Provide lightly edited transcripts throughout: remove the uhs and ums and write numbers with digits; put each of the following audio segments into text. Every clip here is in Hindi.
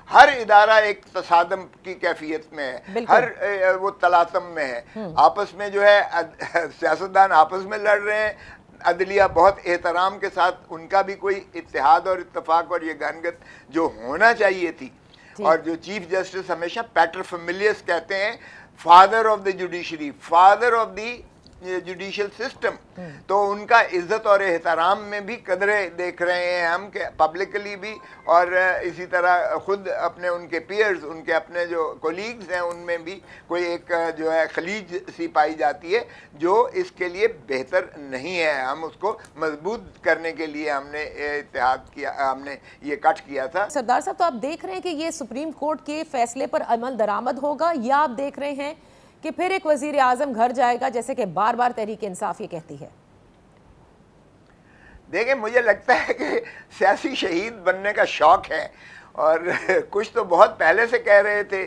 हर इदारा एक तसादम की कैफियत में है, हर वो तलातम में है, आपस में जो है सियासतदान आपस में लड़ रहे हैं, अदलिया बहुत एहतराम के साथ, उनका भी कोई इत्तेहाद और इत्तेफाक और ये गनगत जो होना चाहिए थी। और जो चीफ जस्टिस हमेशा पैटर फेमिलियस कहते हैं, father of the judiciary, father of the judicial system, तो उनका इज्जत और एहतराम में भी कदरे देख रहे हैं हम कि पब्लिकली भी, और इसी तरह खुद अपने उनके पीयर्स, उनके अपने जो कोलीग्स हैं उनमें भी कोई एक जो है खलीज सी पाई जाती है जो इसके लिए बेहतर नहीं है। हम उसको मजबूत करने के लिए हमने इत्तेहाद किया, हमने ये कट किया था। सरदार साहब, तो आप देख रहे हैं कि ये सुप्रीम कोर्ट के फैसले पर अमल दरामद होगा, या आप देख रहे हैं कि फिर एक वजीर आजम घर जाएगा, जैसे कि बार बार तहरीक इंसाफ ये कहती है? देखिए, मुझे लगता है कि सियासी शहीद बनने का शौक है, और कुछ तो बहुत पहले से कह रहे थे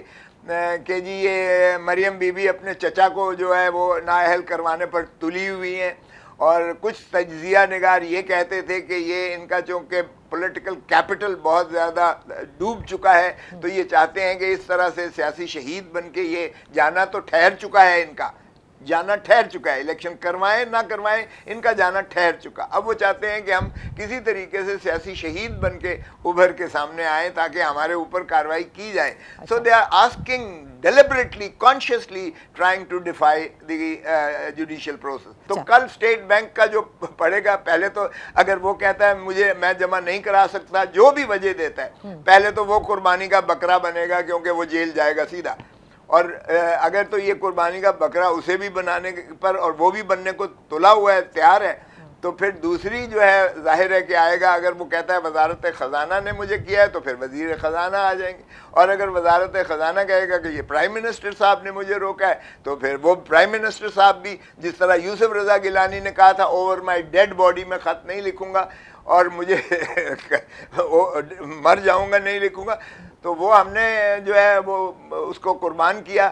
कि जी ये मरियम बीबी अपने चचा को जो है वो नाअहल करवाने पर तुली हुई हैं, और कुछ तज्जिया निगार ये कहते थे कि ये इनका चूँकि पॉलिटिकल कैपिटल बहुत ज़्यादा डूब चुका है, तो ये चाहते हैं कि इस तरह से सियासी शहीद बन के ये जाना तो ठहर चुका है, इनका जाना ठहर चुका है, इलेक्शन करवाएं ना करवाएं इनका जाना ठहर चुका। अब वो चाहते हैं कि हम किसी तरीके से सियासी शहीद बन के उभर के सामने आए ताकि हमारे ऊपर कार्रवाई की जाए। So they are asking deliberately, consciously trying to defy the judicial process. तो कल स्टेट बैंक का जो पड़ेगा, पहले तो अगर वो कहता है मैं जमा नहीं करा सकता, जो भी वजह देता है, पहले तो वो कुर्बानी का बकरा बनेगा क्योंकि वो जेल जाएगा सीधा, और अगर तो ये कुर्बानी का बकरा उसे भी बनाने पर, और वो भी बनने को तुला हुआ है, तैयार है, तो फिर दूसरी जो है जाहिर है कि आएगा। अगर वो कहता है वजारत ख़जाना ने मुझे किया है, तो फिर वजीर ख़जाना आ जाएंगे, और अगर वजारत ख़जाना कहेगा कि ये प्राइम मिनिस्टर साहब ने मुझे रोका है, तो फिर वो प्राइम मिनिस्टर साहब भी, जिस तरह यूसुफ रज़ा गिलानी ने कहा था ओवर माई डेड बॉडी में ख़त नहीं लिखूंगा और मुझे मर जाऊंगा नहीं लिखूंगा, तो वो हमने जो है वो उसको कुर्बान किया।